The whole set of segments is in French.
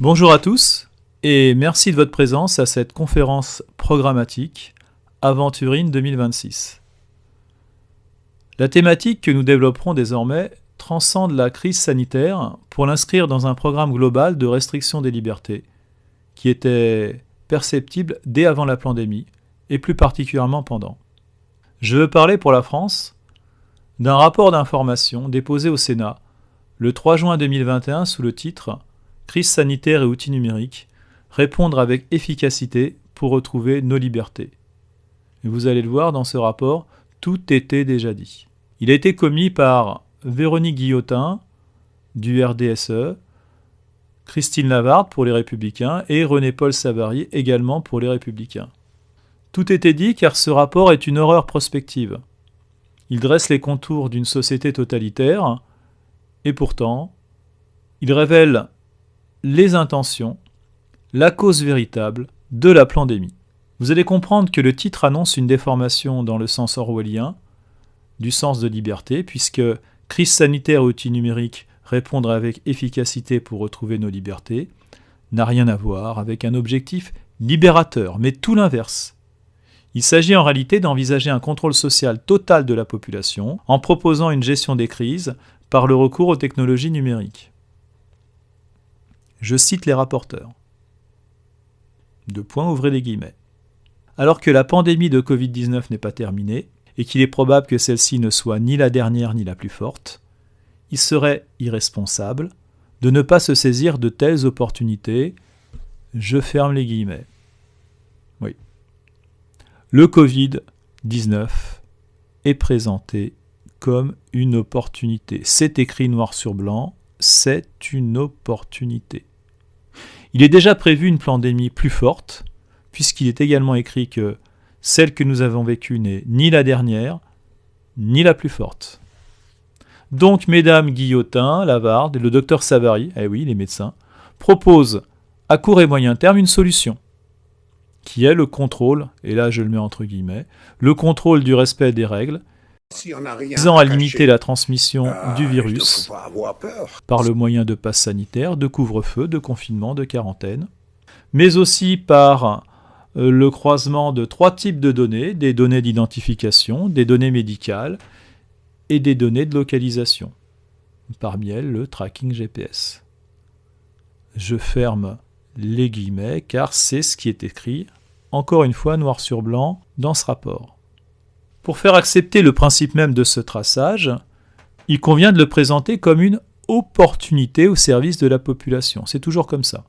Bonjour à tous et merci de votre présence à cette conférence programmatique Aventurine 2026. La thématique que nous développerons désormais transcende la crise sanitaire pour l'inscrire dans un programme global de restriction des libertés qui était perceptible dès avant la pandémie et plus particulièrement pendant. Je veux parler pour la France d'un rapport d'information déposé au Sénat le 3 juin 2021 sous le titre « Crise sanitaire et outils numériques, répondre avec efficacité pour retrouver nos libertés ». Et vous allez le voir dans ce rapport, tout était déjà dit. Il a été commis par Véronique Guillotin du RDSE, Christine Lavarde pour les Républicains et René-Paul Savary également pour les Républicains. Tout était dit car ce rapport est une horreur prospective. Il dresse les contours d'une société totalitaire et pourtant, il révèle les intentions, la cause véritable de la pandémie. Vous allez comprendre que le titre annonce une déformation dans le sens orwellien du sens de liberté, puisque crise sanitaire et outils numériques, répondre avec efficacité pour retrouver nos libertés, n'a rien à voir avec un objectif libérateur, mais tout l'inverse. Il s'agit en réalité d'envisager un contrôle social total de la population en proposant une gestion des crises par le recours aux technologies numériques. Je cite les rapporteurs. Ouvrez les guillemets. Alors que la pandémie de Covid-19 n'est pas terminée, et qu'il est probable que celle-ci ne soit ni la dernière ni la plus forte, il serait irresponsable de ne pas se saisir de telles opportunités. Je ferme les guillemets. Oui. Le Covid-19 est présenté comme une opportunité. C'est écrit noir sur blanc, c'est une opportunité. Il est déjà prévu une pandémie plus forte, puisqu'il est également écrit que celle que nous avons vécue n'est ni la dernière, ni la plus forte. Donc, mesdames Guillotin, Lavarde et le docteur Savary, les médecins, proposent à court et moyen terme une solution, qui est le contrôle, et là je le mets entre guillemets, le contrôle du respect des règles, visant à limiter la transmission du virus par le moyen de passe sanitaire, de couvre-feu, de confinement, de quarantaine, mais aussi par le croisement de 3 types de données, des données d'identification, des données médicales et des données de localisation. Parmi elles, le tracking GPS. Je ferme les guillemets car c'est ce qui est écrit, encore une fois noir sur blanc, dans ce rapport. Pour faire accepter le principe même de ce traçage, il convient de le présenter comme une opportunité au service de la population. C'est toujours comme ça.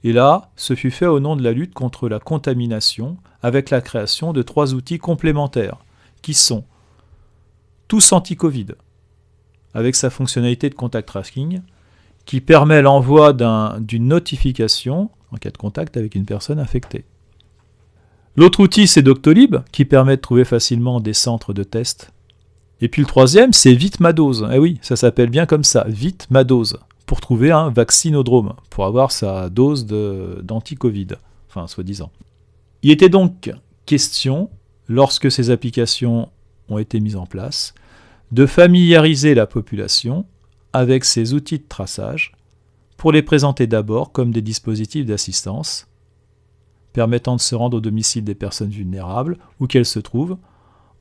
Et là, ce fut fait au nom de la lutte contre la contamination avec la création de 3 outils complémentaires qui sont tous anti-Covid, avec sa fonctionnalité de contact tracking qui permet l'envoi d'une notification en cas de contact avec une personne infectée. L'autre outil, c'est Doctolib, qui permet de trouver facilement des centres de tests. Et puis le troisième, c'est Vite ma dose. Ça s'appelle bien comme ça, Vite ma dose, pour trouver un vaccinodrome, pour avoir sa dose d'anti-Covid, soi-disant. Il était donc question, lorsque ces applications ont été mises en place, de familiariser la population avec ces outils de traçage pour les présenter d'abord comme des dispositifs d'assistance permettant de se rendre au domicile des personnes vulnérables où qu'elles se trouvent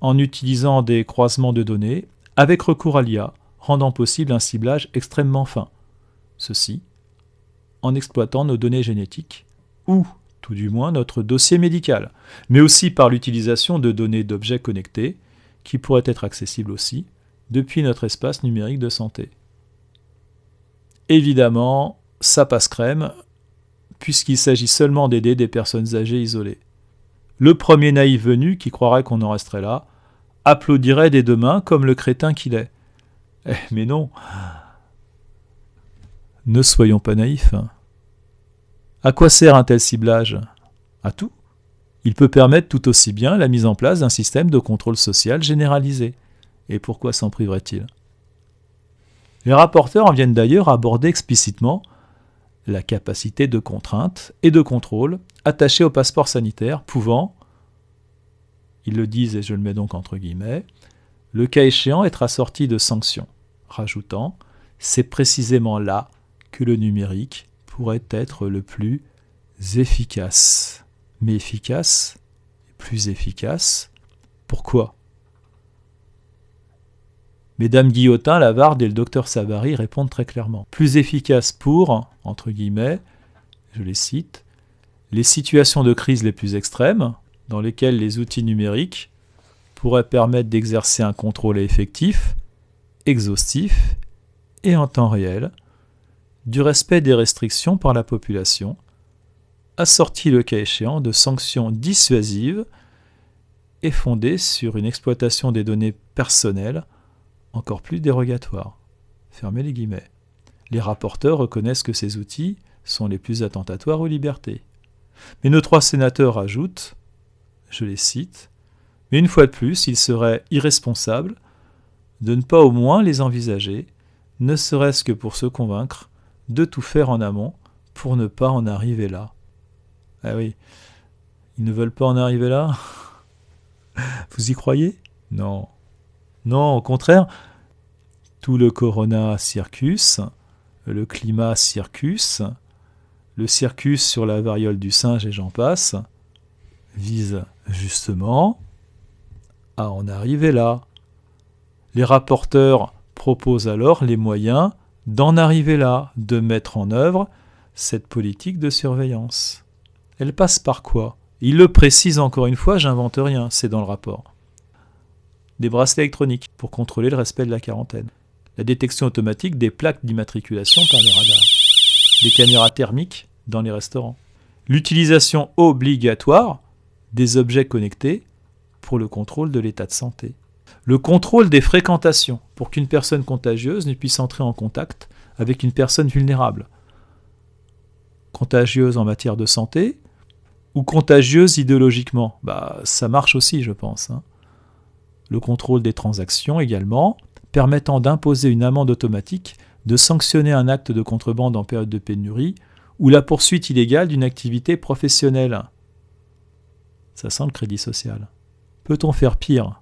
en utilisant des croisements de données avec recours à l'IA, rendant possible un ciblage extrêmement fin. Ceci en exploitant nos données génétiques ou tout du moins notre dossier médical, mais aussi par l'utilisation de données d'objets connectés qui pourraient être accessibles aussi depuis notre espace numérique de santé. Évidemment, ça passe crème, puisqu'il s'agit seulement d'aider des personnes âgées isolées. Le premier naïf venu, qui croirait qu'on en resterait là, applaudirait des deux mains comme le crétin qu'il est. Mais non, ne soyons pas naïfs. À quoi sert un tel ciblage ? À tout. Il peut permettre tout aussi bien la mise en place d'un système de contrôle social généralisé. Et pourquoi s'en priverait-il ? Les rapporteurs en viennent d'ailleurs à aborder explicitement la capacité de contrainte et de contrôle attachée au passeport sanitaire pouvant, ils le disent et je le mets donc entre guillemets, le cas échéant être assorti de sanctions, rajoutant « c'est précisément là que le numérique pourrait être le plus efficace. Mais efficace, plus efficace, pourquoi ? Mesdames Guillotin, Lavarde et le docteur Savary répondent très clairement. Plus efficace pour, entre guillemets, je les cite, les situations de crise les plus extrêmes, dans lesquelles les outils numériques pourraient permettre d'exercer un contrôle effectif, exhaustif et en temps réel, du respect des restrictions par la population, assorti le cas échéant de sanctions dissuasives et fondées sur une exploitation des données personnelles encore plus dérogatoire. Fermez les guillemets. Les rapporteurs reconnaissent que ces outils sont les plus attentatoires aux libertés. Mais nos 3 sénateurs ajoutent, je les cite, « Mais une fois de plus, il serait irresponsable de ne pas au moins les envisager, ne serait-ce que pour se convaincre de tout faire en amont pour ne pas en arriver là. » Ah oui, ils ne veulent pas en arriver là ? Vous y croyez ? Non. Non, au contraire, tout le corona circus, le climat circus, le circus sur la variole du singe et j'en passe, vise justement à en arriver là. Les rapporteurs proposent alors les moyens d'en arriver là, de mettre en œuvre cette politique de surveillance. Elle passe par quoi ? Il le précise encore une fois, j'invente rien, c'est dans le rapport. Des bracelets électroniques pour contrôler le respect de la quarantaine. La détection automatique des plaques d'immatriculation par les radars. Des caméras thermiques dans les restaurants. L'utilisation obligatoire des objets connectés pour le contrôle de l'état de santé. Le contrôle des fréquentations pour qu'une personne contagieuse ne puisse entrer en contact avec une personne vulnérable. Contagieuse en matière de santé ou contagieuse idéologiquement ? Ça marche aussi, je pense. Le contrôle des transactions également, permettant d'imposer une amende automatique, de sanctionner un acte de contrebande en période de pénurie ou la poursuite illégale d'une activité professionnelle. Ça sent le crédit social. Peut-on faire pire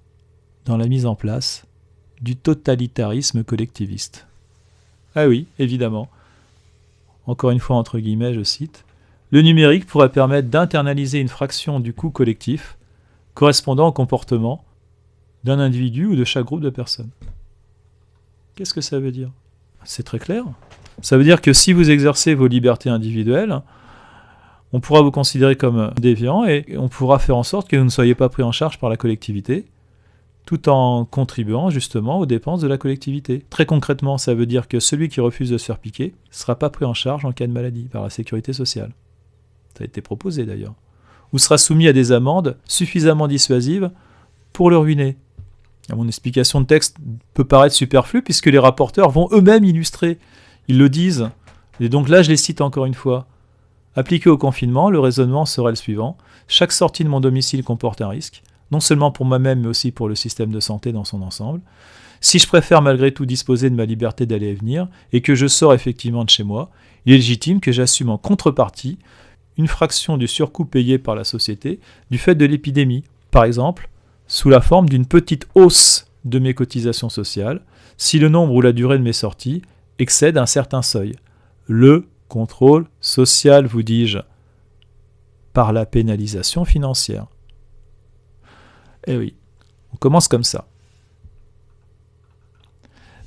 dans la mise en place du totalitarisme collectiviste ? Ah oui, évidemment. Encore une fois, entre guillemets, je cite, « Le numérique pourrait permettre d'internaliser une fraction du coût collectif correspondant au comportement d'un individu ou de chaque groupe de personnes. » Qu'est-ce que ça veut dire ? C'est très clair. Ça veut dire que si vous exercez vos libertés individuelles, on pourra vous considérer comme déviant et on pourra faire en sorte que vous ne soyez pas pris en charge par la collectivité, tout en contribuant justement aux dépenses de la collectivité. Très concrètement, ça veut dire que celui qui refuse de se faire piquer ne sera pas pris en charge en cas de maladie par la sécurité sociale. Ça a été proposé d'ailleurs. Ou sera soumis à des amendes suffisamment dissuasives pour le ruiner. Mon explication de texte peut paraître superflue puisque les rapporteurs vont eux-mêmes illustrer. Ils le disent. Et donc là, je les cite encore une fois. Appliqué au confinement, le raisonnement serait le suivant. Chaque sortie de mon domicile comporte un risque, non seulement pour moi-même, mais aussi pour le système de santé dans son ensemble. Si je préfère malgré tout disposer de ma liberté d'aller et venir, et que je sors effectivement de chez moi, il est légitime que j'assume en contrepartie une fraction du surcoût payé par la société du fait de l'épidémie. Par exemple, sous la forme d'une petite hausse de mes cotisations sociales, si le nombre ou la durée de mes sorties excède un certain seuil. Le contrôle social, vous dis-je, par la pénalisation financière. Eh oui, on commence comme ça.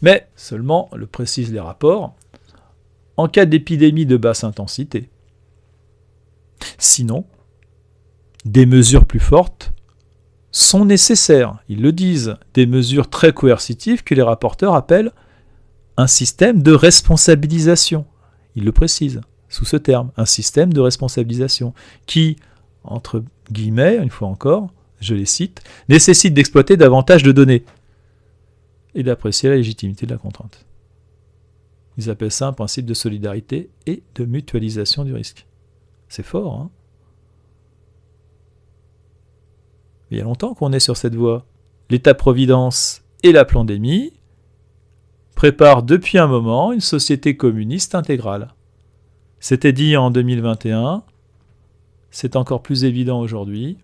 Mais seulement, le précisent les rapports, en cas d'épidémie de basse intensité. Sinon, des mesures plus fortes sont nécessaires, ils le disent, des mesures très coercitives que les rapporteurs appellent un système de responsabilisation. Ils le précisent sous ce terme, un système de responsabilisation qui, entre guillemets, une fois encore, je les cite, nécessite d'exploiter davantage de données et d'apprécier la légitimité de la contrainte. Ils appellent ça un principe de solidarité et de mutualisation du risque. C'est fort, hein ? Il y a longtemps qu'on est sur cette voie. L'État-providence et la pandémie préparent depuis un moment une société communiste intégrale. C'était dit en 2021, c'est encore plus évident aujourd'hui.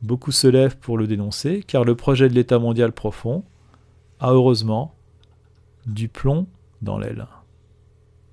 Beaucoup se lèvent pour le dénoncer, car le projet de l'État mondial profond a heureusement du plomb dans l'aile.